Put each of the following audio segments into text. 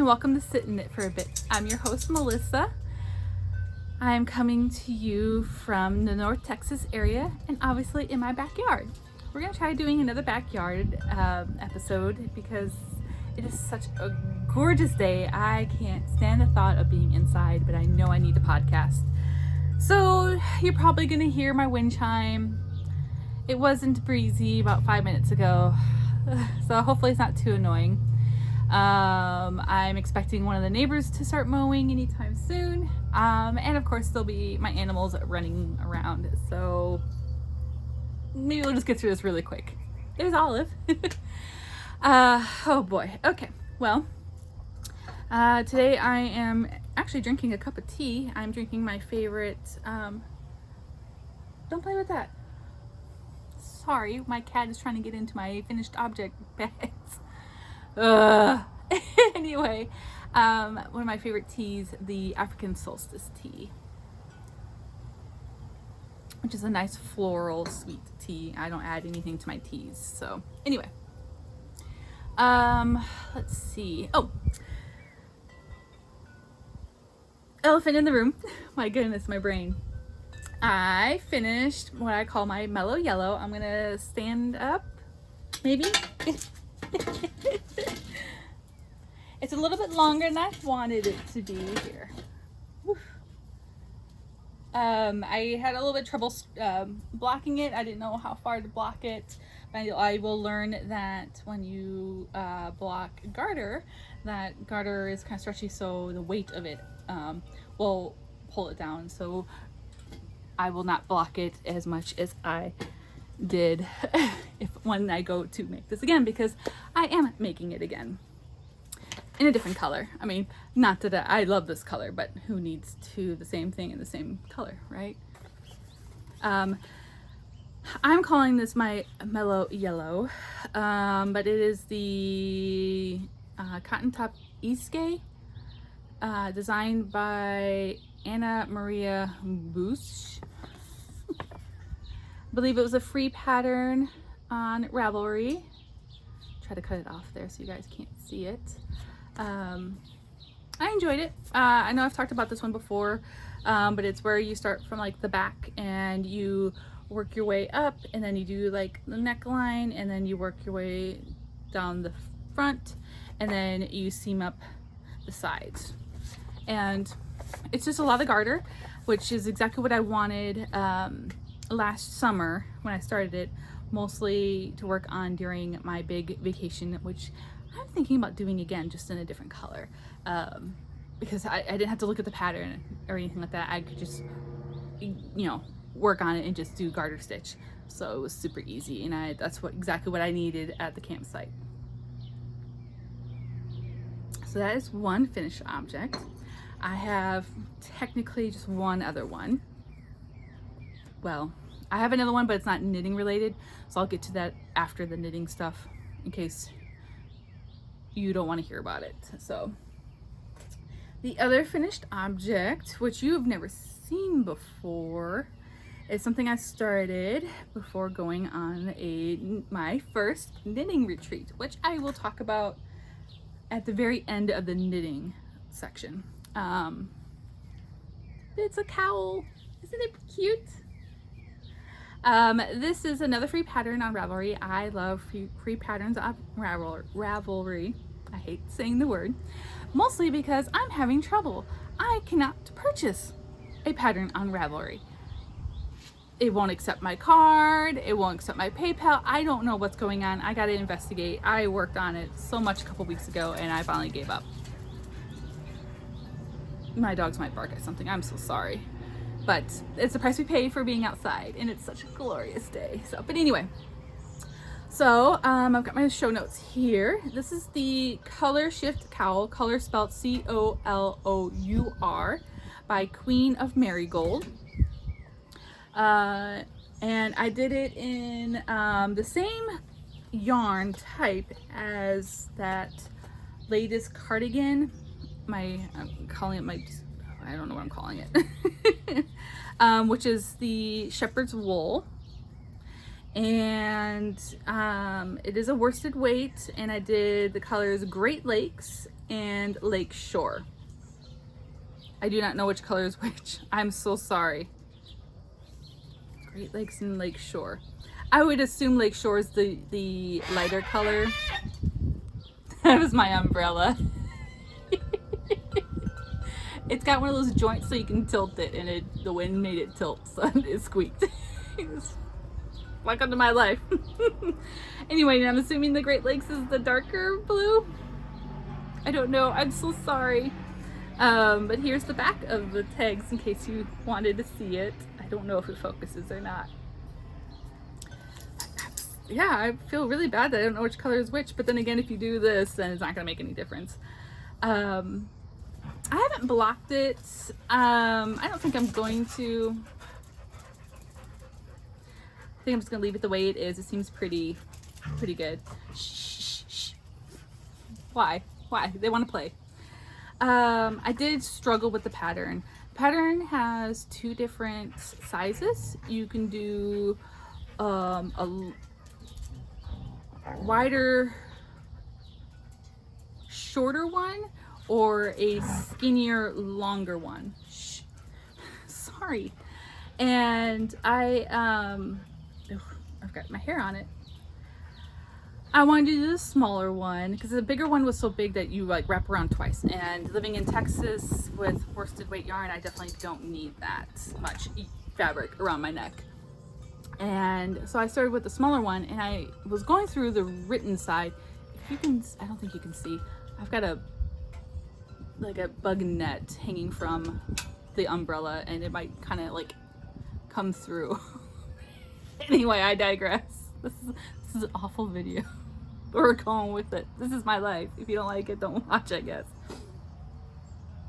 and welcome to Sit in It for a Bit. I'm your host, Melissa. I'm coming to you from the North Texas area and obviously in my backyard. We're going to try doing another backyard episode because it is such a gorgeous day. I can't stand the thought of being inside, but I know I need a podcast. So you're probably going to hear my wind chime. It wasn't breezy about 5 minutes ago, so hopefully it's not too annoying. I'm expecting one of the neighbors to start mowing anytime soon. And of course there'll be my animals running around. So maybe we'll just get through this really quick. There's Olive. Oh boy. Okay. Well, today I am actually drinking a cup of tea. I'm drinking my favorite, don't play with that. Sorry, my cat is trying to get into my finished object bags. Anyway, one of my favorite teas, the African Solstice tea, which is a nice floral sweet tea. I don't add anything to my teas. So anyway, let's see. Oh, elephant in the room. My goodness, my brain. I finished what I call my mellow yellow. I'm gonna stand up, maybe. It's a little bit longer than I wanted it to be here. I had a little bit of trouble blocking it. I didn't know how far to block it. I will learn that when you block garter, that garter is kind of stretchy, so the weight of it will pull it down. So I will not block it as much as I did when I go to make this again, because I am making it again in a different color. I mean, not that I love this color, but who needs the same thing in the same color, right? I'm calling this my mellow yellow, but it is the Cotton Top Iske, designed by Anna Maria Bush. I believe it was a free pattern on Ravelry. Try to cut it off there so you guys can't see it. I enjoyed it. I know I've talked about this one before, but it's where you start from like the back and you work your way up, and then you do like the neckline, and then you work your way down the front, and then you seam up the sides. And it's just a lot of garter, which is exactly what I wanted last summer when I started it, mostly to work on during my big vacation, which I'm thinking about doing again, just in a different color, because I didn't have to look at the pattern or anything like that. I could just, work on it and just do garter stitch. So it was super easy, and that's exactly what I needed at the campsite. So that is one finished object. I have technically just one other one. Well, I have another one, but it's not knitting related, so I'll get to that after the knitting stuff in case you don't want to hear about it. So the other finished object, which you have never seen before, is something I started before going on my first knitting retreat, which I will talk about at the very end of the knitting section. It's a cowl. Isn't it cute? This is another free pattern on Ravelry. I love free patterns on Ravelry. I hate saying the word, mostly because I'm having trouble. I cannot purchase a pattern on Ravelry. It won't accept my card. It won't accept my PayPal. I don't know what's going on. I gotta investigate. I worked on it so much a couple weeks ago, and I finally gave up. My dogs might bark at something. I'm so sorry. But it's the price we pay for being outside, and it's such a glorious day. But anyway, so I've got my show notes here. This is the Color Shift Cowl, color spelled COLOUR, by Queen of Marigold. And I did it in the same yarn type as that latest cardigan. I'm calling it I don't know what I'm calling it. Which is the shepherd's wool. And it is a worsted weight, and I did the colors Great Lakes and Lake Shore. I do not know which color is which. I'm so sorry. Great Lakes and Lake Shore. I would assume Lake Shore is the lighter color. That was my umbrella. It's got one of those joints so you can tilt it, and the wind made it tilt, so it squeaked. Welcome to my life. Anyway, I'm assuming the Great Lakes is the darker blue. I don't know. I'm so sorry. But here's the back of the tags in case you wanted to see it. I don't know if it focuses or not. Yeah, I feel really bad that I don't know which color is which, but then again, if you do this, then it's not gonna make any difference. I haven't blocked it. I don't think I'm going to. I think I'm just gonna leave it the way it is. It seems pretty good. Shh, shh, shh. Why? They want to play. I did struggle with the pattern. Pattern has two different sizes. You can do a wider, shorter one, or a skinnier, longer one. Shh. Sorry. And I've got my hair on it. I wanted to do the smaller one because the bigger one was so big that you like wrap around twice. And living in Texas with worsted weight yarn, I definitely don't need that much fabric around my neck. And so I started with the smaller one, and I was going through the written side. If you can, I don't think you can see. I've got a bug net hanging from the umbrella, and it might kind of like come through. Anyway, I digress. This is an awful video. We're going with it. This is my life. If you don't like it, don't watch, I guess.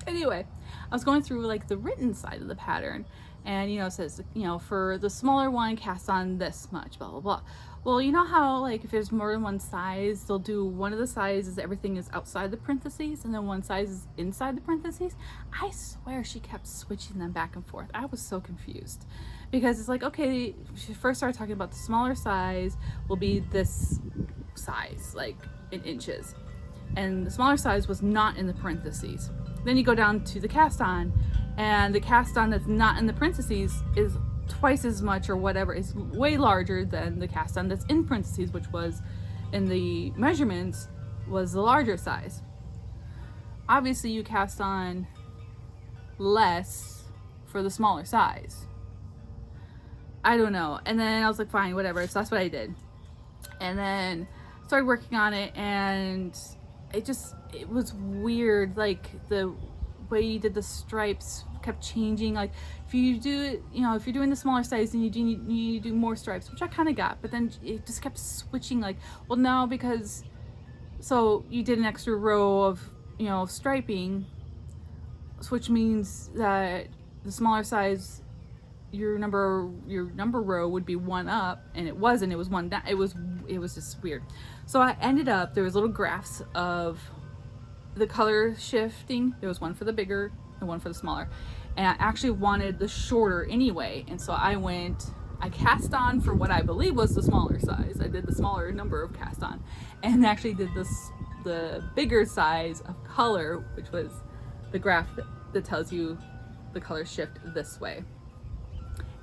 Anyway, I was going through like the written side of the pattern, and it says, for the smaller one, cast on this much, blah blah blah. Well, you know how like if there's more than one size, they'll do one of the sizes, everything is outside the parentheses, and then one size is inside the parentheses. I swear she kept switching them back and forth. I was so confused because it's like, okay, she first started talking about the smaller size will be this size, like in inches, and the smaller size was not in the parentheses. Then you go down to the cast on, and the cast on that's not in the parentheses is twice as much or whatever, is way larger than the cast on that's in parentheses, which was in the measurements was the larger size. Obviously you cast on less for the smaller size. I don't know. And then I was like, fine, whatever. So that's what I did. And then started working on it, and it was weird. Like the way you did the stripes kept changing. Like if you do it, if you're doing the smaller size, then you need to do more stripes, which I kind of got, but then it just kept switching. Like, well, no, because so you did an extra row of striping, which means that the smaller size, your number row would be one up, and it wasn't. It was one down. It was just weird. So I ended up, there was little graphs of the color shifting. There was one for the bigger and one for the smaller, and I actually wanted the shorter anyway, and so I cast on for what I believe was the smaller size. I did the smaller number of cast on, and actually did the bigger size of color, which was the graph that tells you the color shift this way.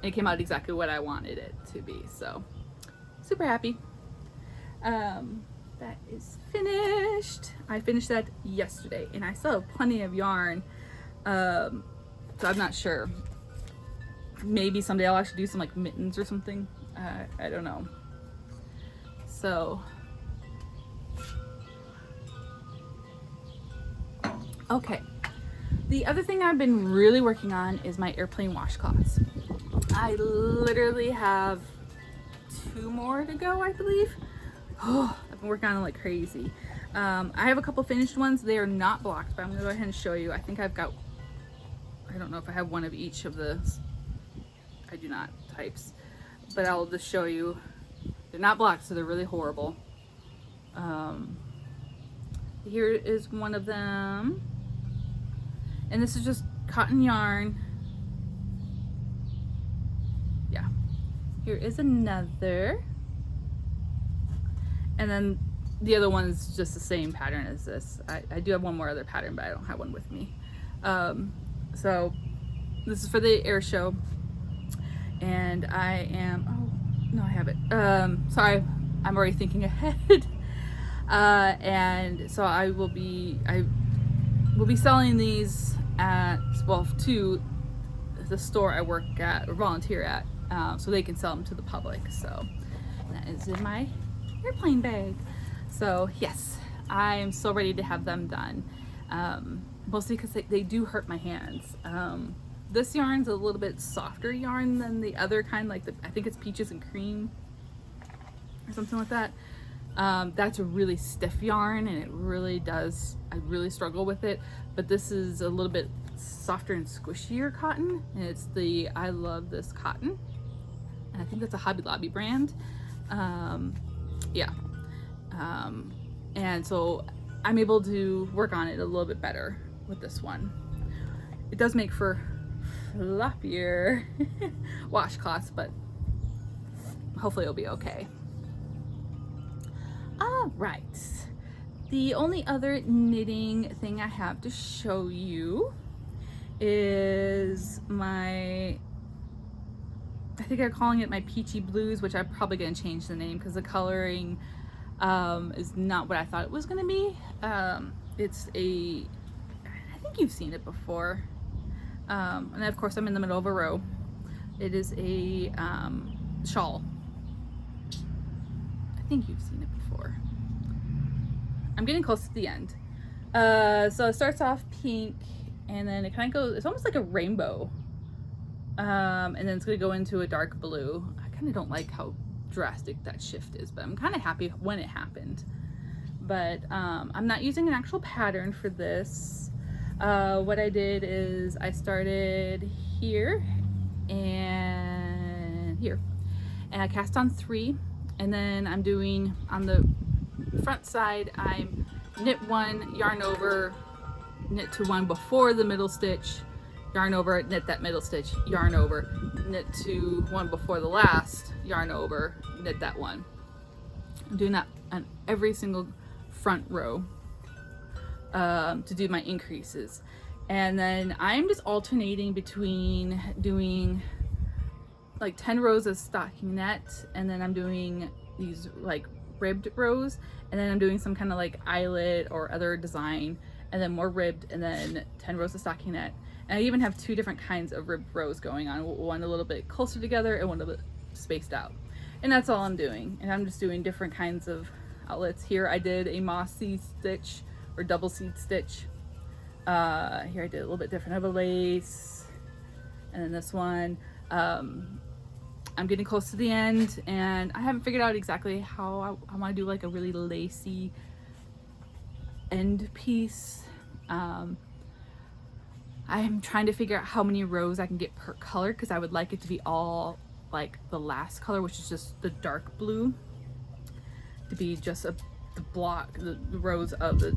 And it came out exactly what I wanted it to be, so super happy. That is finished. I finished that yesterday, and I still have plenty of yarn, so I'm not sure. Maybe someday I'll actually do some like mittens or something. I don't know. So okay, the other thing I've been really working on is my airplane washcloths. I literally have 2 more to go, I believe. Oh, I've been working on them like crazy. I have a couple finished ones. They are not blocked, but I'm gonna go ahead and show you. I think I've got, I don't know if I have one of each of the, I do not, types, but I'll just show you. They're not blocked, so they're really horrible. Here is one of them, and this is just cotton yarn. Here is another, and then the other one's just the same pattern as this. I do have one more other pattern, but I don't have one with me. So this is for the air show, and I am, oh no, I have it. Sorry, I'm already thinking ahead. And so I will be selling these at, well, to the store I work at or volunteer at, so they can sell them to the public. So that is in my airplane bag. So yes, I am so ready to have them done. Mostly because they do hurt my hands. This yarn's a little bit softer yarn than the other kind, like I think it's peaches and cream or something like that. That's a really stiff yarn, and it really does, I really struggle with it. But this is a little bit softer and squishier cotton, and it's the I Love This Cotton, and I think that's a Hobby Lobby brand. Yeah, and so I'm able to work on it a little bit better with this one. It does make for floppier washcloths, but hopefully it'll be okay. All right, the only other knitting thing I have to show you is my, I think I'm calling it my Peachy Blues, which I'm probably going to change the name because the coloring is not what I thought it was going to be. It's a, I think you've seen it before, and of course I'm in the middle of a row. It is a shawl. I think you've seen it before. I'm getting close to the end. So it starts off pink, and then it kind of goes, it's almost like a rainbow, and then it's going to go into a dark blue. I kind of don't like how drastic that shift is, but I'm kind of happy when it happened. But I'm not using an actual pattern for this. What I did is I started here and here, and I cast on 3, and then I'm doing on the front side, I'm knit 1, yarn over, knit to 1 before the middle stitch, yarn over, knit that middle stitch, yarn over, knit to 1 before the last, yarn over, knit that 1. I'm doing that on every single front row to do my increases. And then I'm just alternating between doing like 10 rows of stockinette, and then I'm doing these like ribbed rows, and then I'm doing some kind of like eyelet or other design, and then more ribbed, and then 10 rows of stockinette. And I even have 2 different kinds of ribbed rows going on, one a little bit closer together and one a bit spaced out. And that's all I'm doing. And I'm just doing different kinds of outlets. Here I did a moss seed stitch or double seed stitch. Here I did a little bit different of a lace, and then this one. I'm getting close to the end, and I haven't figured out exactly how I want to do like a really lacy end piece. I am trying to figure out how many rows I can get per color, because I would like it to be all like the last color, which is just the dark blue, to be just the block, the rows of the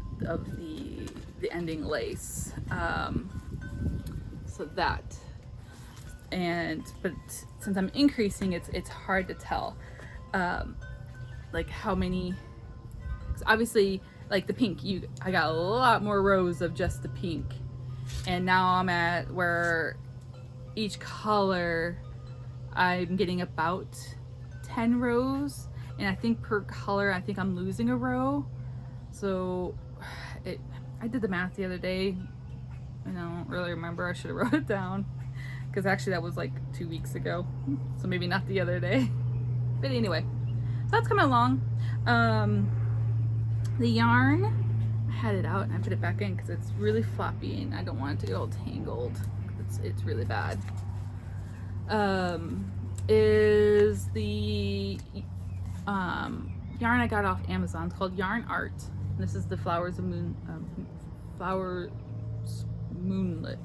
ending lace. So that. But since I'm increasing, it's hard to tell like how many, 'cause obviously like the pink, I got a lot more rows of just the pink, and now I'm at where each color I'm getting about 10 rows, and I think per color I think I'm losing a row. So I did the math the other day, and I don't really remember. I should have wrote it down, because actually that was like 2 weeks ago, so maybe not the other day. But anyway, so that's coming along. The yarn, I had it out and I put it back in because it's really floppy and I don't want it to get all tangled. It's really bad. Is the yarn I got off Amazon. It's called Yarn Art. This is the Flowers of Moonlight.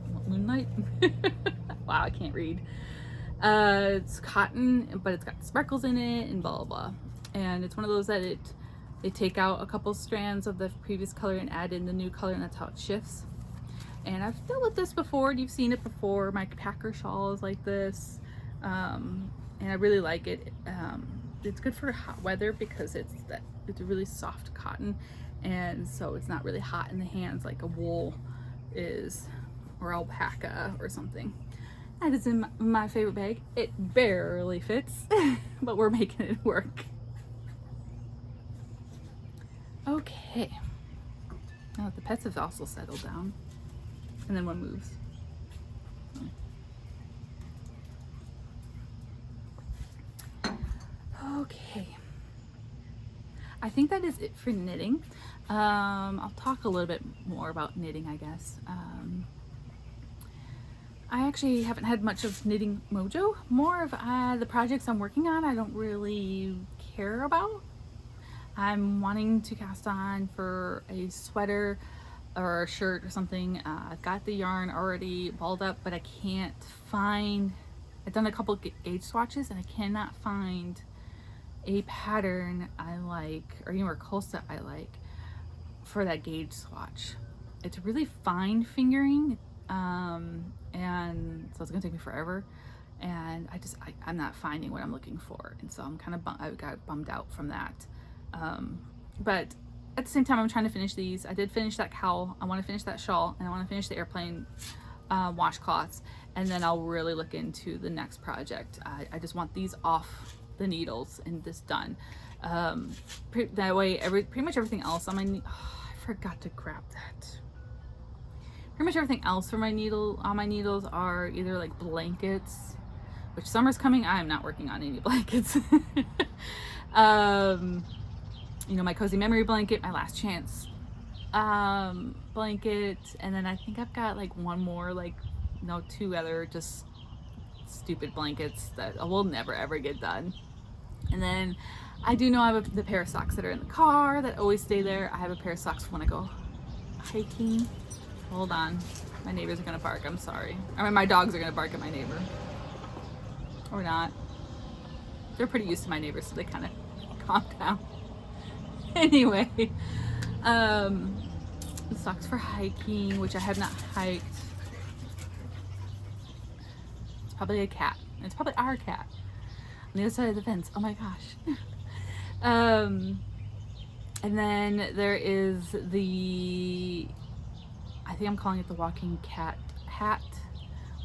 Wow, I can't read. It's cotton, but it's got sparkles in it and blah blah blah. And it's one of those that they take out a couple strands of the previous color and add in the new color, and that's how it shifts. And I've dealt with this before, and you've seen it before. My packer shawl is like this, and I really like it. It's good for hot weather because it's that it's a really soft cotton, and so it's not really hot in the hands like a wool is, or alpaca or something. That is in my favorite bag. It barely fits, but we're making it work. Okay, now that the pets have also settled down, and then one moves. Okay, I think that is it for knitting. I'll talk a little bit more about knitting, I guess. I actually haven't had much of Knitting Mojo. More of the projects I'm working on I don't really care about. I'm wanting to cast on for a sweater or a shirt or something. I've got the yarn already balled up, but I can't find, I've done a couple gauge swatches and I cannot find a pattern I like, or anywhere close that I like for that gauge swatch. It's really fine fingering, and so it's gonna take me forever, and I'm not finding what I'm looking for, and so I'm kind of I got bummed out from that. But at the same time, I'm trying to finish these. I did finish that cowl, I want to finish that shawl, and I want to finish the airplane washcloths, and then I'll really look into the next project. I just want these off the needles and this done. That way pretty much everything else on my I forgot to grab that. Pretty much everything else for my needles are either like blankets, which summer's coming. I am not working on any blankets. You know, my cozy memory blanket, my last chance blanket, and then I think I've got like one more, like no, two other just stupid blankets that will never ever get done. And then I do know I have the pair of socks that are in the car that always stay there. I have a pair of socks for when I go hiking. Hold on, my neighbors are gonna bark, I'm sorry. I mean, my dogs are gonna bark at my neighbor. Or not. They're pretty used to my neighbors, so they kind of calm down. Anyway, socks for hiking, which I have not hiked. It's probably a cat. It's probably our cat on the other side of the fence. Oh my gosh. And then there is the, I think I'm calling it the walking cat hat,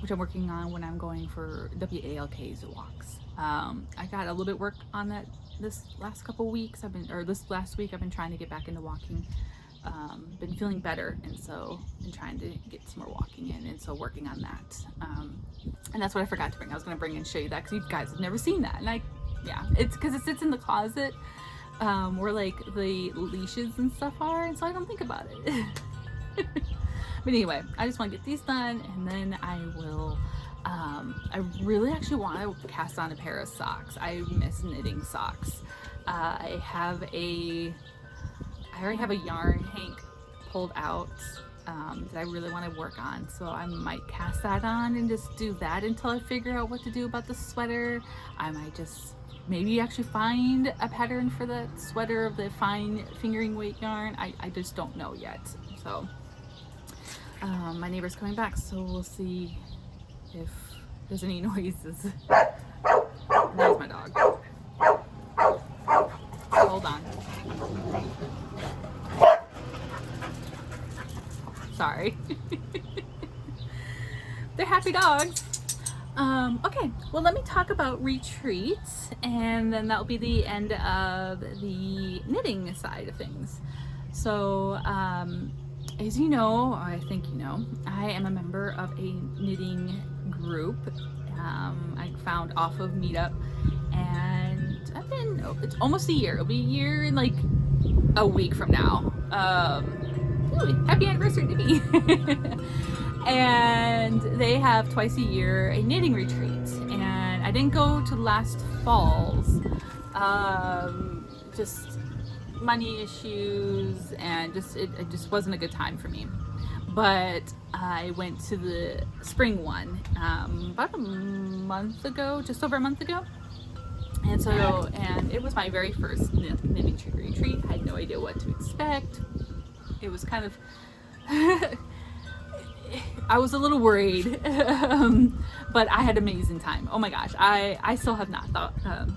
which I'm working on when I'm going for WALK's walks. I got a little bit work on that this last couple weeks. This last week I've been trying to get back into walking. Been feeling better, and so been trying to get some more walking in, and so working on that. And that's what I forgot to bring. I was going to bring and show you that because you guys have never seen that, and yeah, it's because it sits in the closet where like the leashes and stuff are, and so I don't think about it. But anyway, I just want to get these done, and then I will I really actually want to cast on a pair of socks. I miss knitting socks. I already have a yarn hank pulled out that I really want to work on, so I might cast that on and just do that until I figure out what to do about the sweater. I might just maybe actually find a pattern for the sweater of the fine fingering weight yarn. I just don't know yet. So my neighbor's coming back, so we'll see if there's any noises. There's my dog. Hold on. Sorry. They're happy dogs. Okay, well, let me talk about retreats, and then that'll be the end of the knitting side of things. So, as you know, I think you know, I am a member of a knitting group I found off of Meetup, and it's almost a year. It'll be a year in like a week from now. Happy anniversary to me. And they have twice a year a knitting retreat, and I didn't go to last fall's, just money issues, and it just wasn't a good time for me. But I went to the spring one about a month ago, just over a month ago. And it was my very first knitting retreat. I had no idea what to expect. It was kind of, I was a little worried, but I had an amazing time. Oh my gosh, I still have not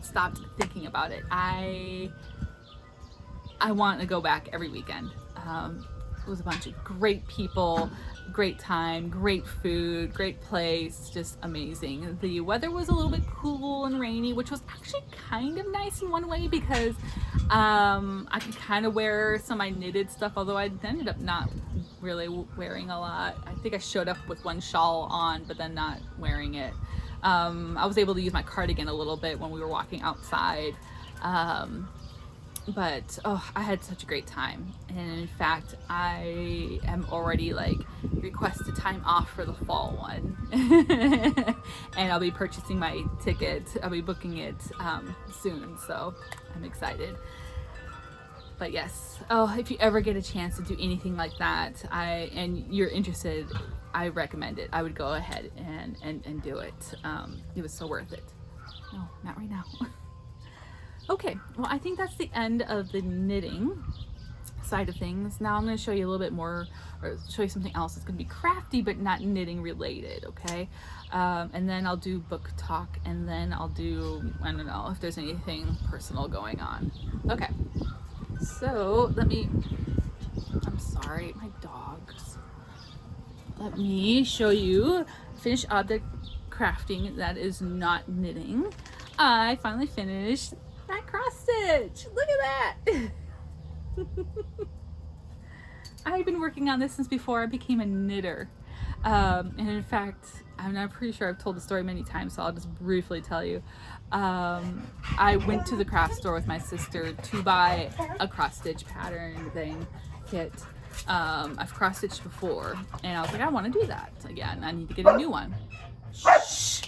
stopped thinking about it. I want to go back every weekend. It was a bunch of great people, great time, great food, great place, just amazing. The weather was a little bit cool and rainy, which was actually kind of nice in one way because I could kind of wear some of my knitted stuff, although I ended up not really wearing a lot. I think I showed up with one shawl on, but then not wearing it. I was able to use my cardigan a little bit when we were walking outside. But oh, I had such a great time, and in fact I am already like requested time off for the fall one. And I'll be purchasing my ticket. I'll be booking it soon, so I'm excited. But yes, oh, if you ever get a chance to do anything like that, and you're interested, I recommend it. I would go ahead and do it. It was so worth it. No, not right now. Okay, well, I think that's the end of the knitting side of things. Now I'm going to show you a little bit more, or show you something else that's going to be crafty but not knitting related, okay? And then I'll do book talk, and then I'll do, I don't know if there's anything personal going on. Okay, so I'm sorry, my dogs. Let me show you finished object crafting that is not knitting. I finally finished that cross stitch. Look at that. I've been working on this since before I became a knitter. And in fact, I'm not pretty sure I've told the story many times, so I'll just briefly tell you. I went to the craft store with my sister to buy a cross stitch pattern kit. I've cross stitched before, and I was like, I want to do that again. I need to get a new one. Shh.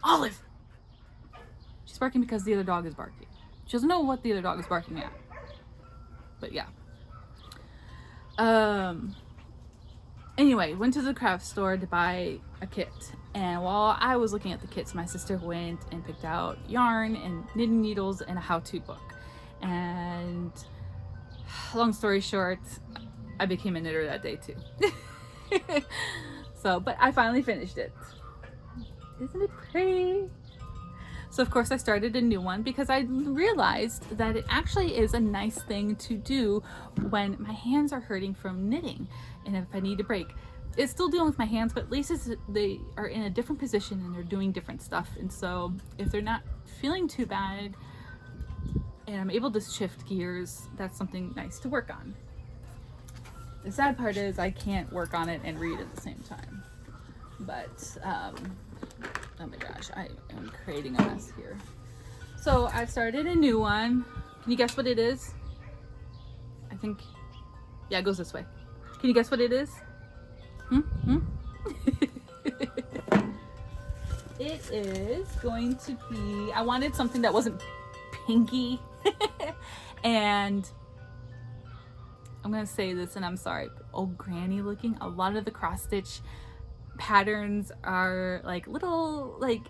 Olive! She's barking because the other dog is barking. She doesn't know what the other dog is barking at. But yeah. Anyway, went to the craft store to buy a kit. And while I was looking at the kits, my sister went and picked out yarn and knitting needles and a how-to book. And long story short, I became a knitter that day too. But I finally finished it. Isn't it pretty? So of course I started a new one because I realized that it actually is a nice thing to do when my hands are hurting from knitting, and if I need a break. It's still dealing with my hands, but at least they are in a different position and they're doing different stuff. And so if they're not feeling too bad and I'm able to shift gears, that's something nice to work on. The sad part is I can't work on it and read at the same time. But oh my gosh, I am creating a mess here. So I started a new one. Can you guess what it is? I think, yeah, it goes this way. Can you guess what it is? It is going to be, I wanted something that wasn't pinky. And I'm gonna say this, and I'm sorry, old granny looking. A lot of the cross stitch patterns are like little like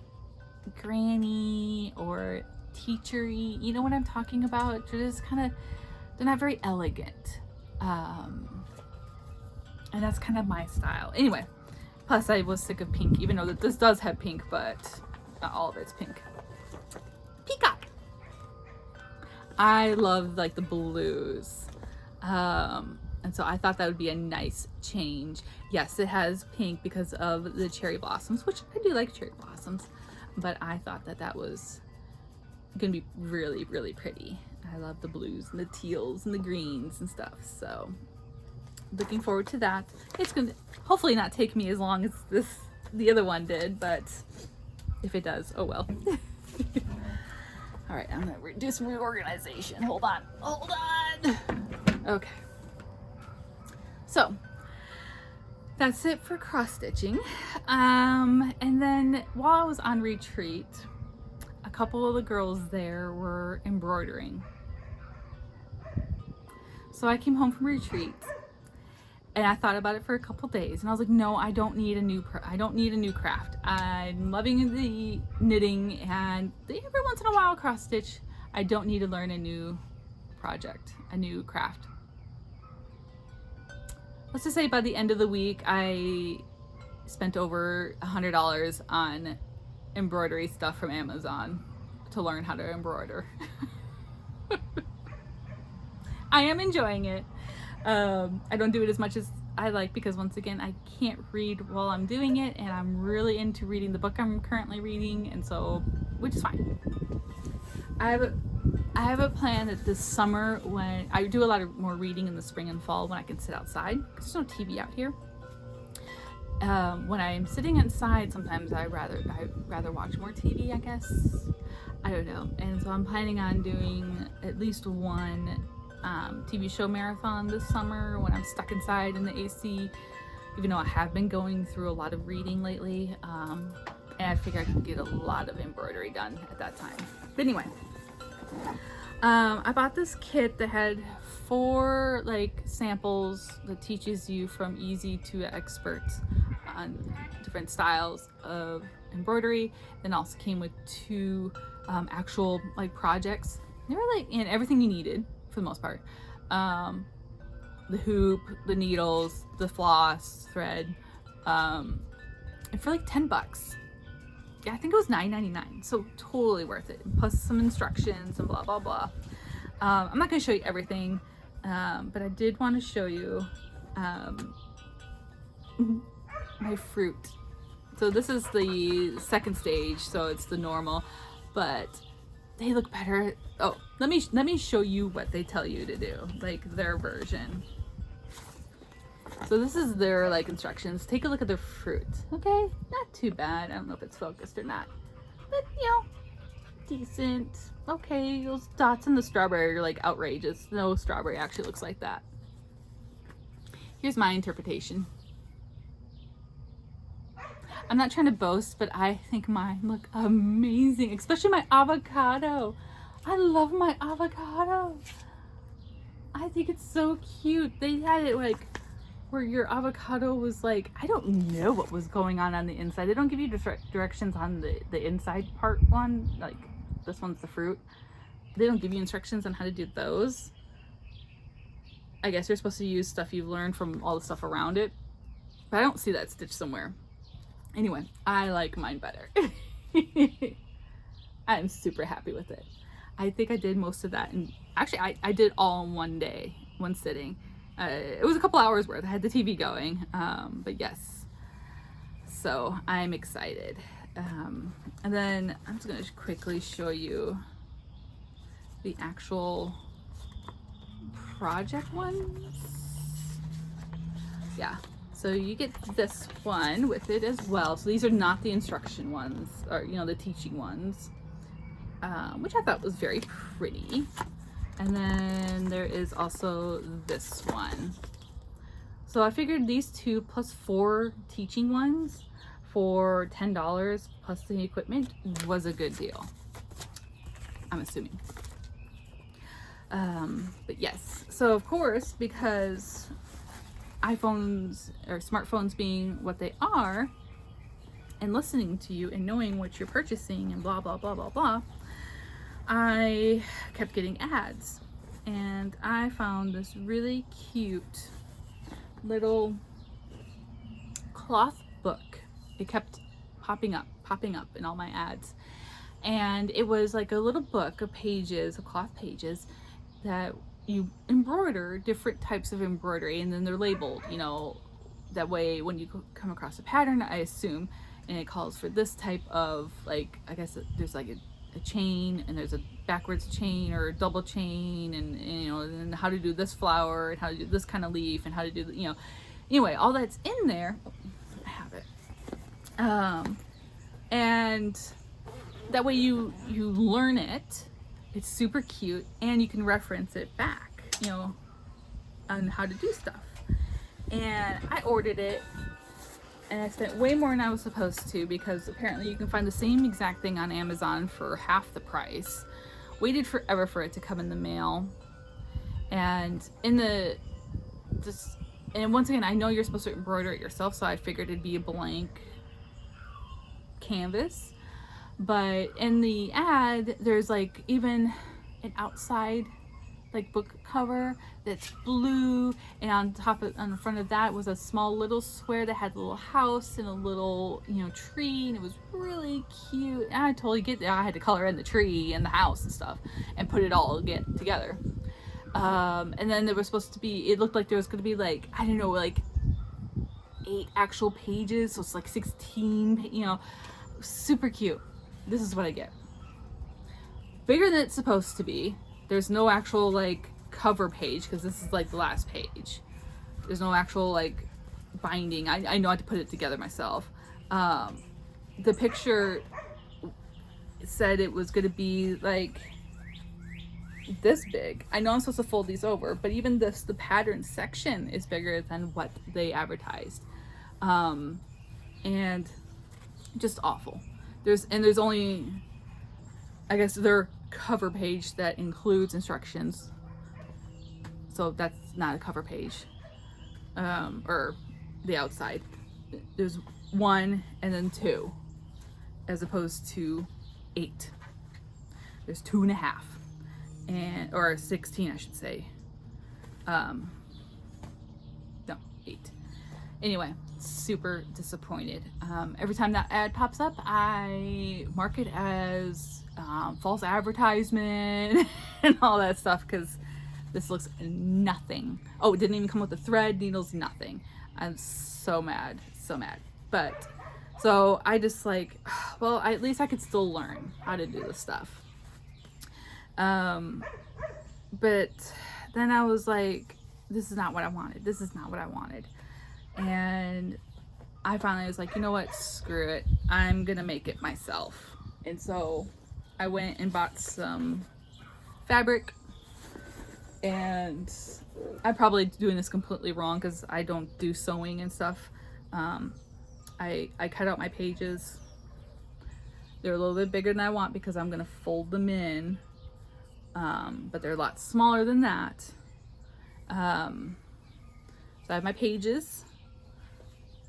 granny or teachery, you know what I'm talking about? They're just kind of, they're not very elegant, and that's kind of my style anyway. Plus I was sick of pink, even though that this does have pink, but not all of it's pink. Peacock. I love like the blues, and so I thought that would be a nice change. Yes, it has pink because of the cherry blossoms, which I do like cherry blossoms, but I thought that that was gonna be really, really pretty. I love the blues and the teals and the greens and stuff, so looking forward to that. It's gonna hopefully not take me as long as the other one did, but if it does, oh well. All right, I'm gonna do some reorganization. Hold on. Okay. So that's it for cross stitching. And then while I was on retreat, a couple of the girls there were embroidering. So I came home from retreat and I thought about it for a couple days, and I was like, no, I don't need a new craft. I'm loving the knitting, and every once in a while cross stitch. I don't need to learn a new project, a new craft. Let's just say by the end of the week, I spent over $100 on embroidery stuff from Amazon. to learn how to embroider. I am enjoying it. I don't do it as much as I like because once again I can't read while I'm doing it, and I'm really into reading the book I'm currently reading, and so, which is fine. I have a plan that this summer, when I do a lot of more reading in the spring and fall when I can sit outside because there's no TV out here. When I'm sitting inside, sometimes I'd rather watch more TV, I guess. I don't know. And so I'm planning on doing at least one TV show marathon this summer when I'm stuck inside in the AC, even though I have been going through a lot of reading lately. And I figure I can get a lot of embroidery done at that time. But anyway, I bought this kit that had 4 like samples that teaches you from easy to expert on different styles of embroidery. Then also came with 2 actual like projects. They were like in everything you needed for the most part. The hoop, the needles, the floss, thread, and for like $10. Yeah, I think it was $9.99, so totally worth it. Plus some instructions and blah blah blah. I'm not going to show you everything, but I did want to show you my fruit. So this is the second stage, so it's the normal, but they look better. Oh, let me show you what they tell you to do, like their version. So this is their like instructions. Take a look at their fruit. Okay, not too bad. I don't know if it's focused or not, but you know, decent. Okay, those dots in the strawberry are like outrageous. No strawberry actually looks like that. Here's my interpretation. I'm not trying to boast, but I think mine look amazing, especially my avocado. I love my avocado. I think it's so cute. They had it like where your avocado was like, I don't know what was going on the inside. They don't give you directions on the inside part one, like this one's the fruit. They don't give you instructions on how to do those. I guess you're supposed to use stuff you've learned from all the stuff around it, but I don't see that stitch somewhere. Anyway, I like mine better. I'm super happy with it. I think I did most of that, and actually I did all in one day, one sitting. It was a couple hours worth. I had the TV going, but yes. So I'm excited. And then I'm just gonna quickly show you the actual project ones. Yeah. So you get this one with it as well. So these are not the instruction ones, or you know, the teaching ones, which I thought was very pretty. And then there is also this one. So I figured these 2 plus 4 teaching ones for $10 plus the equipment was a good deal, I'm assuming. But yes, so of course, because iPhones or smartphones being what they are, and listening to you and knowing what you're purchasing and blah blah blah blah blah, I kept getting ads, and I found this really cute little cloth book. It kept popping up in all my ads, and it was like a little book of pages, of cloth pages, that you embroider different types of embroidery, and then they're labeled, you know, that way when you come across a pattern, I assume, and it calls for this type of, like, I guess there's like a chain, and there's a backwards chain or a double chain, and you know, and how to do this flower, and how to do this kind of leaf, and how to do, you know, anyway, all that's in there. I have it, and that way you learn it. It's super cute, and you can reference it back, you know, on how to do stuff. And I ordered it, and I spent way more than I was supposed to, because apparently you can find the same exact thing on Amazon for half the price. Waited forever for it to come in the mail, and and once again, I know you're supposed to embroider it yourself, so I figured it'd be a blank canvas. But in the ad, there's like even an outside like book cover that's blue, and on the front of that was a small little square that had a little house and a little, you know, tree, and it was really cute. And I totally get that I had to color in the tree and the house and stuff and put it all together. And then there was supposed to be, it looked like there was going to be like, I don't know, like 8 actual pages, so it's like 16, you know, super cute. This is what I get. Bigger than it's supposed to be. There's no actual like cover page, because this is like the last page. There's no actual like binding. I know how to put it together myself. The picture said it was going to be like this big. I know I'm supposed to fold these over, but even the pattern section is bigger than what they advertised. And just awful. There's only, I guess, their cover page that includes instructions, so that's not a cover page, or the outside. There's 1 and then 2, as opposed to 8. There's 2.5, and or 16, I should say. No, 8. Anyway, super disappointed. Every time that ad pops up, I mark it as false advertisement and all that stuff, because this looks nothing. Oh, it didn't even come with the thread, needles, nothing. I'm so mad, so mad. But so I just like, well, at least I could still learn how to do this stuff. But then I was like, this is not what I wanted. This is not what I wanted. And I finally was like, you know what, screw it, I'm gonna make it myself. And so I went and bought some fabric, and I'm probably doing this completely wrong because I don't do sewing and stuff. I cut out my pages. They're a little bit bigger than I want because I'm gonna fold them in, but they're a lot smaller than that. So I have my pages,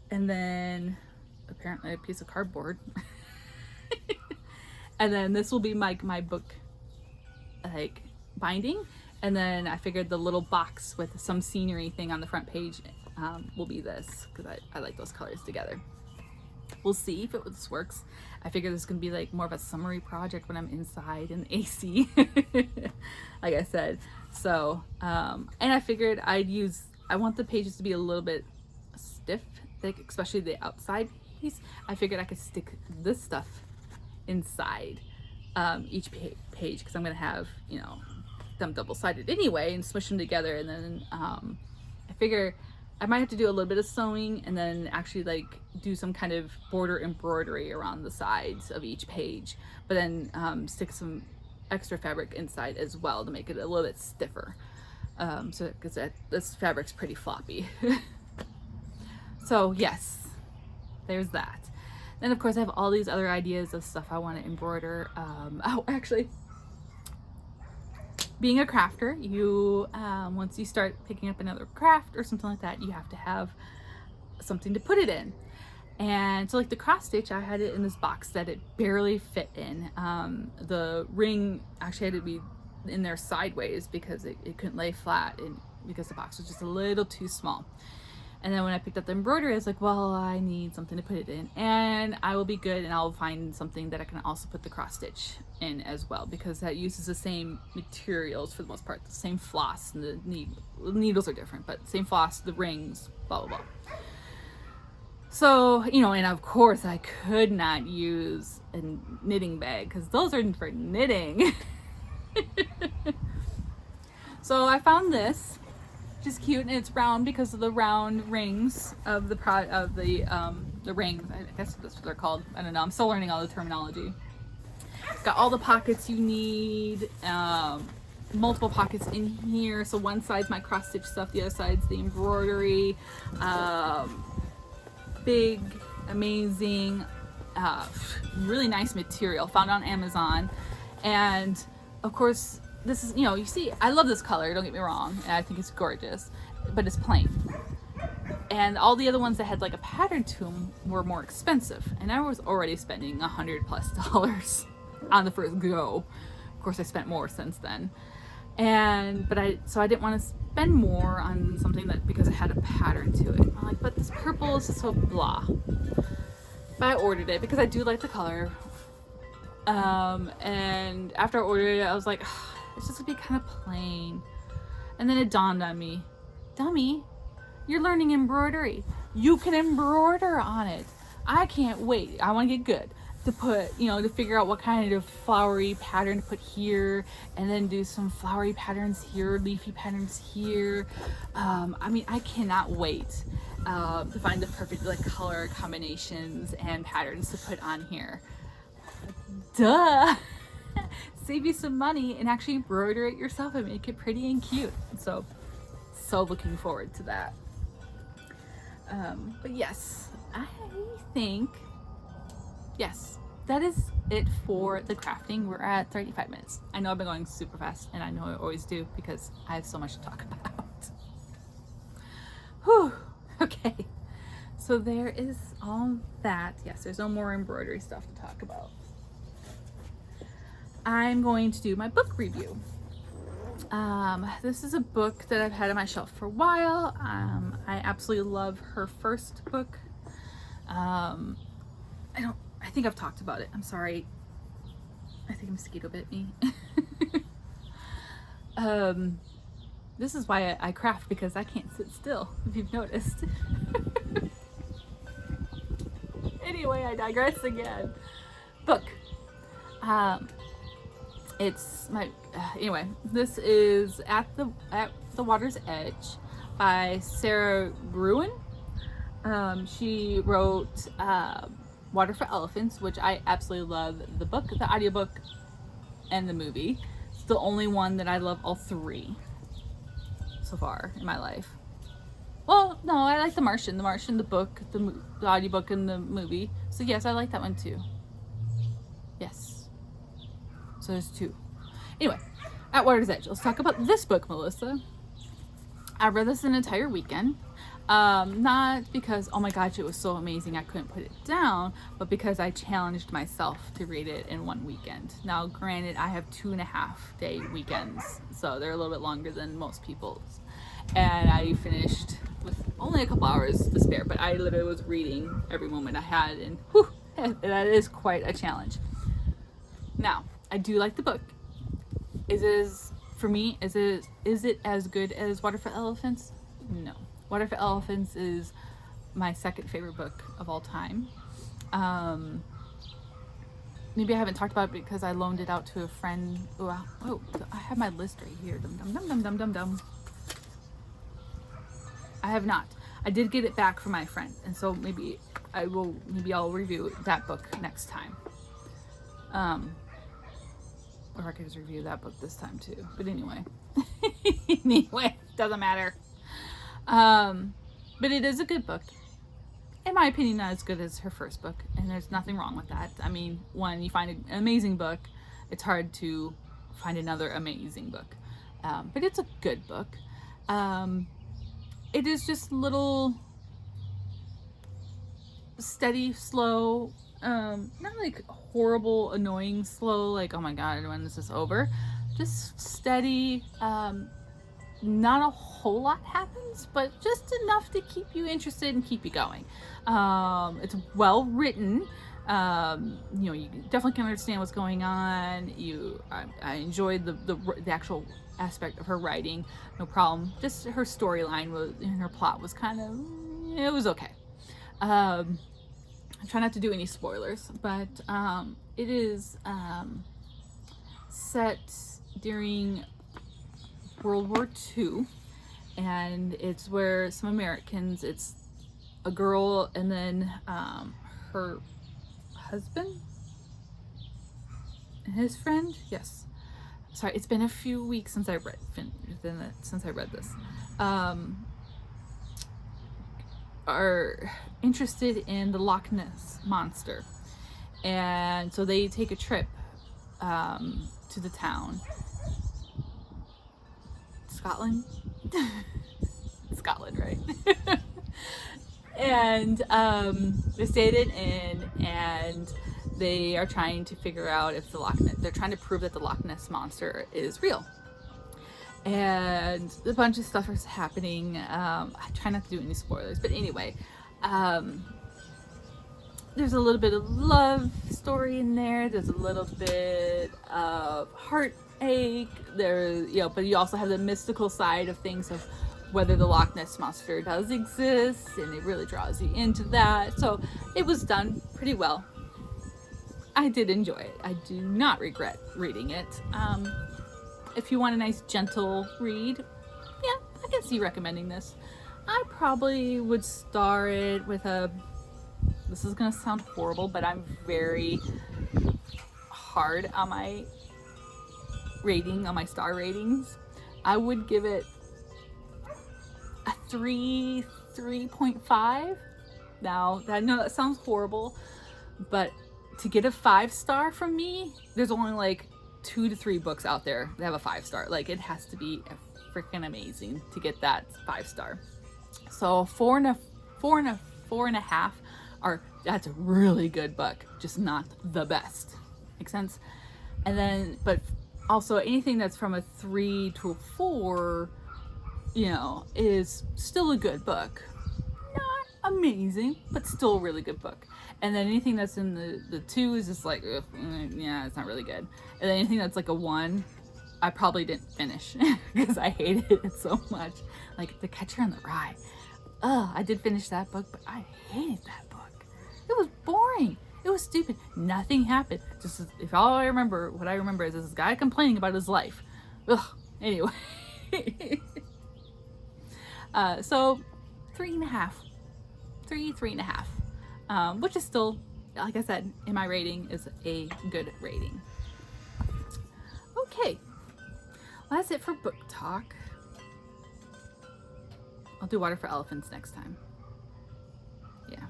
and then apparently a piece of cardboard. And then this will be my book like binding, and then I figured the little box with some scenery thing on the front page will be this, because I like those colors together. We'll see if this works. I figure this is gonna be like more of a summery project when I'm inside in the AC, like I said. So and I figured I want the pages to be a little bit stiff, thick, especially the outside piece. I figured I could stick this stuff inside each page, because I'm gonna have, you know, them double-sided anyway, and smush them together. And then I figure I might have to do a little bit of sewing, and then actually like do some kind of border embroidery around the sides of each page, but then stick some extra fabric inside as well to make it a little bit stiffer, so because this fabric's pretty floppy. So yes, there's that. Then of course I have all these other ideas of stuff I want to embroider. Oh, actually, being a crafter, you once you start picking up another craft or something like that, you have to have something to put it in. And so like the cross stitch, I had it in this box that it barely fit in. The ring actually had to be in there sideways because it couldn't lay flat, and because the box was just a little too small. And then when I picked up the embroidery, I was like, well, I need something to put it in, and I will be good, and I'll find something that I can also put the cross stitch in as well, because that uses the same materials for the most part, the same floss, and the needles are different, but same floss, the rings, blah, blah, blah. So, you know, and of course I could not use a knitting bag, because those are for knitting. So I found this. Just cute, and it's round because of the round rings of the rings. I guess that's what they're called. I don't know. I'm still learning all the terminology. It's got all the pockets you need. Multiple pockets in here. So one side's my cross stitch stuff. The other side's the embroidery. Big, amazing, really nice material. Found on Amazon, and of course. This is, you know, you see, I love this color, don't get me wrong, and I think it's gorgeous, but it's plain. And all the other ones that had like a pattern to them were more expensive, and I was already spending $100+ on the first go. Of course, I spent more since then. So I didn't want to spend more on something that, because it had a pattern to it. I'm like, but this purple is just so blah. But I ordered it because I do like the color. And after I ordered it, I was like, it's just gonna be kind of plain. And then it dawned on me, dummy, you're learning embroidery. You can embroider on it. I can't wait. I want to get good to put, to figure out what kind of flowery pattern to put here, and then do some flowery patterns here, leafy patterns here. I cannot wait to find the perfect color combinations and patterns to put on here. Duh. Save you some money and actually embroider it yourself and make it pretty and cute. So looking forward to that. But yes, I think, yes, that is it for the crafting. We're at 35 minutes. I know I've been going super fast, and I know I always do because I have so much to talk about. Whew. Okay. So there is all that. Yes, there's no more embroidery stuff to talk about. I'm going to do my book review. This is a book that I've had on my shelf for a while. I absolutely love her first book. I think I've talked about it. I'm sorry. I think a mosquito bit me. This is why I craft, because I can't sit still, if you've noticed. Anyway, I digress again. Book. This is At the Water's Edge by Sarah Gruen. She wrote Water for Elephants, which I absolutely love. The book, the audiobook, and the movie. It's the only one that I love all three so far in my life. Well, no, I like The Martian, the book, the audiobook, and the movie. So yes, I like that one too. Yes. So there's two. Anyway, At Water's Edge. Let's talk about this book, Melissa. I read this an entire weekend. Not because, oh my gosh, it was so amazing I couldn't put it down, but because I challenged myself to read it in one weekend. Now, granted, I have 2.5-day weekends, so they're a little bit longer than most people's. And I finished with only a couple hours to spare, but I literally was reading every moment I had, and whew, that is quite a challenge. Now, I do like the book. Is it as good as Water for Elephants? No. Water for Elephants is my second favorite book of all time. Maybe I haven't talked about it because I loaned it out to a friend. Oh, I have my list right here. Dum. I have not. I did get it back from my friend, and so maybe I'll review that book next time. Or I could just review that book this time too. But anyway. Doesn't matter. But it is a good book. In my opinion, not as good as her first book. And there's nothing wrong with that. I mean, when you find an amazing book, it's hard to find another amazing book. But it's a good book. It is just little steady, slow, not like horrible, annoying, slow, like, oh my god, when is this over? Just steady. Not a whole lot happens, but just enough to keep you interested and keep you going. It's well written. You definitely can understand what's going on. I enjoyed the actual aspect of her writing, no problem. Just her storyline and her plot was it was okay. I try not to do any spoilers, but it is set during World War II, and it's where some Americans, it's a girl and then her husband and his friend. Yes, sorry, it's been a few weeks since I read this. Are interested in the Loch Ness monster, and so they take a trip to the town. Scotland? Scotland, right? And they stay at an inn, and they are trying to figure out if they're trying to prove that the Loch Ness monster is real. and a bunch of stuff is happening. I try not to do any spoilers, but anyway, there's a little bit of love story in there. There's a little bit of heartache. But you also have the mystical side of things, of whether the Loch Ness Monster does exist, and it really draws you into that. So it was done pretty well. I did enjoy it. I do not regret reading it. If you want a nice, gentle read, yeah, I can see recommending this. I probably would star it with a... This is gonna sound horrible, but I'm very hard on my rating, on my star ratings. I would give it a 3.5. Now, I know that sounds horrible, but to get a 5-star from me, there's only like 2 to 3 books out there that have a 5-star. Like, it has to be freaking amazing to get that 5-star. So 4.5 that's a really good book, just not the best. Make sense? And then, but also anything that's from a 3 to a 4, is still a good book. Not amazing, but still a really good book. And then anything that's in the 2 is just like, yeah, it's not really good. And then anything that's like a 1, I probably didn't finish because I hated it so much. Like The Catcher in the Rye. I did finish that book, but I hated that book. It was boring. It was stupid. Nothing happened. Just what I remember is this guy complaining about his life. Ugh. Anyway. So 3.5. 3.5. Which is still, like I said, in my rating, is a good rating. Okay. Well, that's it for book talk. I'll do Water for Elephants next time. Yeah.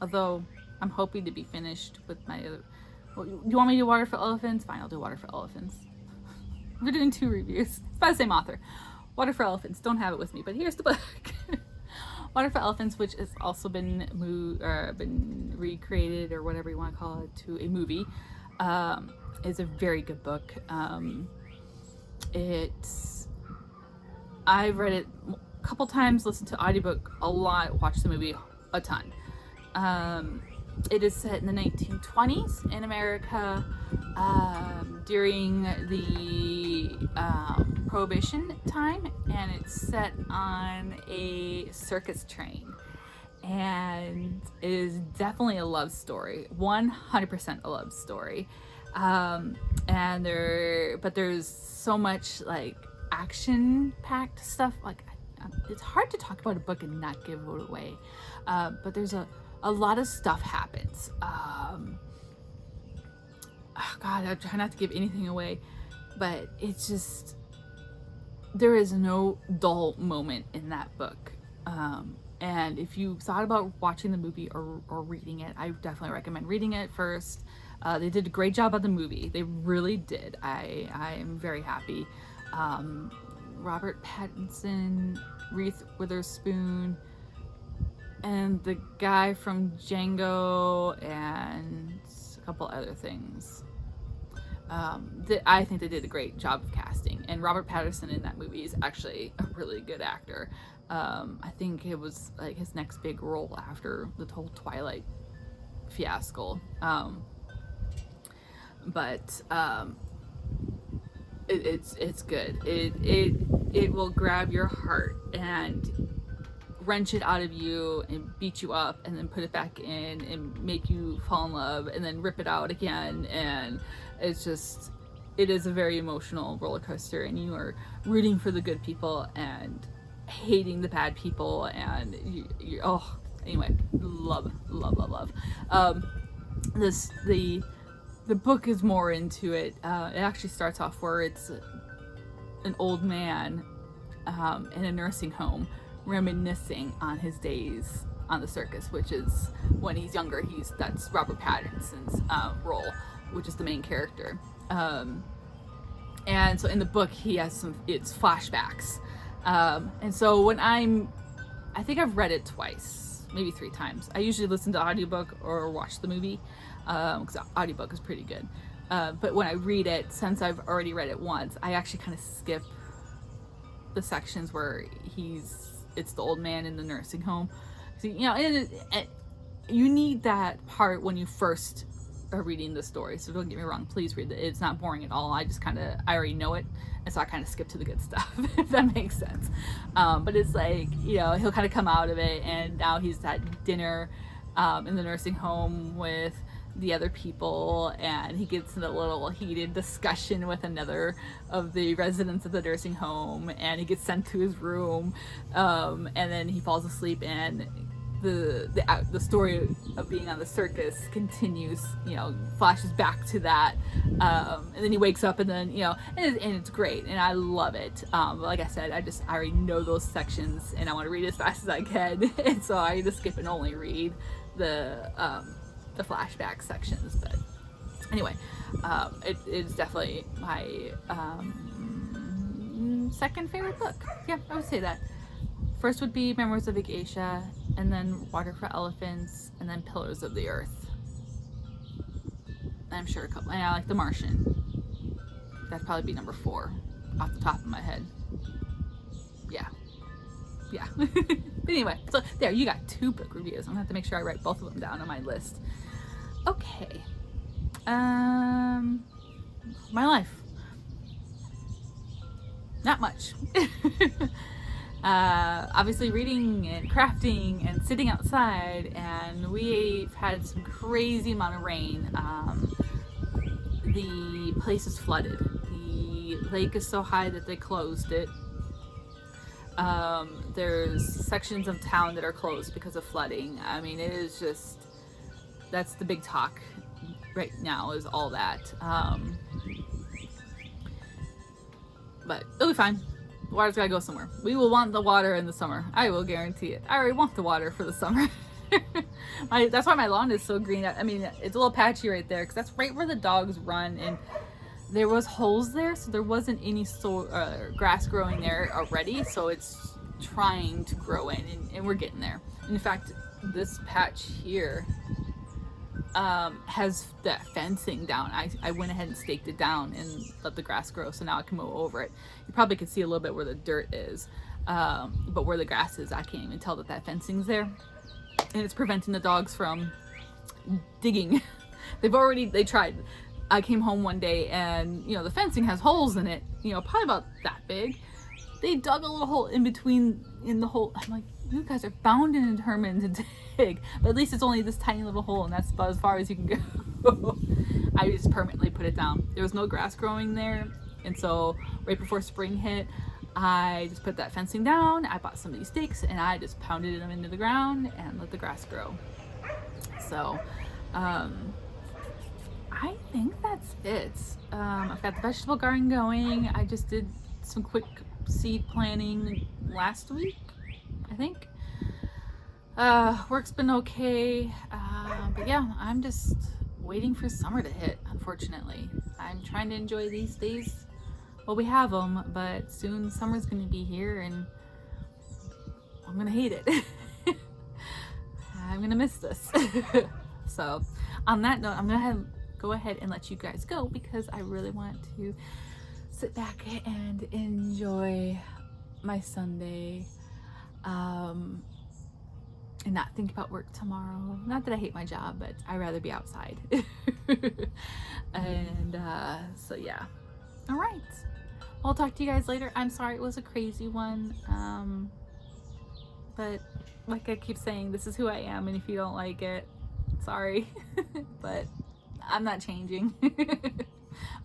Although I'm hoping to be finished with my other... Well, you want me to do Water for Elephants? Fine, I'll do Water for Elephants. We're doing 2 reviews. It's by the same author. Water for Elephants. Don't have it with me, but here's the book. Water for Elephants, which has also been recreated, or whatever you want to call it, to a movie, is a very good book. I've read it a couple times, listened to audiobook a lot, watched the movie a ton. It is set in the 1920s in America, during the Prohibition time, and it's set on a circus train. And it is definitely a love story, 100% a love story. And there's so much like action-packed stuff. Like, it's hard to talk about a book and not give it away. But there's a lot of stuff happens. God, I try not to give anything away, but it's just, there is no dull moment in that book. And if you thought about watching the movie or reading it, I definitely recommend reading it first. They did a great job on the movie. They really did. I am very happy. Robert Pattinson, Reese Witherspoon, and the guy from Django, and a couple other things. I think they did a great job of casting. And Robert Pattinson in that movie is actually a really good actor. I think it was like his next big role after the whole Twilight fiasco. It's good. It will grab your heart and wrench it out of you and beat you up and then put it back in and make you fall in love and then rip it out again. And it is a very emotional roller coaster, and you are rooting for the good people and hating the bad people, and anyway, love. The book is more into it. It actually starts off where it's an old man in a nursing home reminiscing on his days on the circus, which is when he's younger. That's Robert Pattinson's role, which is the main character. And so in the book he has it's flashbacks. And so I think I've read it twice, maybe 3 times. I usually listen to audiobook or watch the movie, because the audiobook is pretty good. But when I read it, since I've already read it once, I actually kind of skip the sections where it's the old man in the nursing home. So, you know, you need that part when you first are reading the story. So don't get me wrong, please read it. It's not boring at all. I already know it. And so I kind of skip to the good stuff, if that makes sense. But it's like, you know, he'll kind of come out of it, and now he's at dinner in the nursing home with the other people, and he gets in a little heated discussion with another of the residents of the nursing home, and he gets sent to his room, and then he falls asleep, and the story of being on the circus continues, you know, flashes back to that, and then he wakes up, and then, you know, and it's great, and I love it. But like I said, I already know those sections, and I want to read as fast as I can, and so I just skip and only read the flashback sections. But anyway, it is definitely my second favorite book. Yeah, I would say that. First would be Memoirs of a Geisha, and then Water for Elephants, and then Pillars of the Earth. I'm sure a couple. And I like The Martian. That'd probably be number 4 off the top of my head. Yeah. But anyway, so there, you got 2 book reviews. I'm gonna have to make sure I write both of them down on my list. Okay. My life. Not much. Obviously reading and crafting and sitting outside, and we've had some crazy amount of rain. The place is flooded. The lake is so high that they closed it. There's sections of town that are closed because of flooding. I mean, it is just, that's the big talk right now, is all that. But it'll be fine. The water's gotta go somewhere. We will want the water in the summer. I will guarantee it. I already want the water for the summer. That's why my lawn is so green. I mean, it's a little patchy right there, because that's right where the dogs run, and there was holes there, so there wasn't any grass growing there already, so it's trying to grow in, and we're getting there. In fact, this patch here has that fencing down. I went ahead and staked it down and let the grass grow, so now I can mow over it. You probably can see a little bit where the dirt is, but where the grass is, I can't even tell that fencing's there, and it's preventing the dogs from digging. They tried. I came home one day, and, you know, the fencing has holes in it, you know, probably about that big. They dug a little hole in the hole. I'm like, you guys are bound and determined to dig, but at least it's only this tiny little hole, and that's about as far as you can go. I just permanently put it down. There was no grass growing there, and so right before spring hit, I just put that fencing down. I bought some of these stakes, and I just pounded them into the ground and let the grass grow. So I think that's it. I've got the vegetable garden going. I just did some quick seed planting last week, I think. Work's been okay. But yeah, I'm just waiting for summer to hit, unfortunately. I'm trying to enjoy these days while we have them, but soon summer's going to be here, and I'm going to hate it. I'm going to miss this. So on that note, I'm going to go ahead and let you guys go, because I really want to sit back and enjoy my Sunday, and not think about work tomorrow. Not that I hate my job, but I'd rather be outside. And so yeah. All right, I'll talk to you guys later. I'm sorry it was a crazy one, but like I keep saying, this is who I am, and if you don't like it, sorry. But I'm not changing.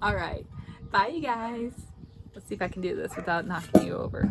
All right, bye you guys. Let's see if I can do this without knocking you over.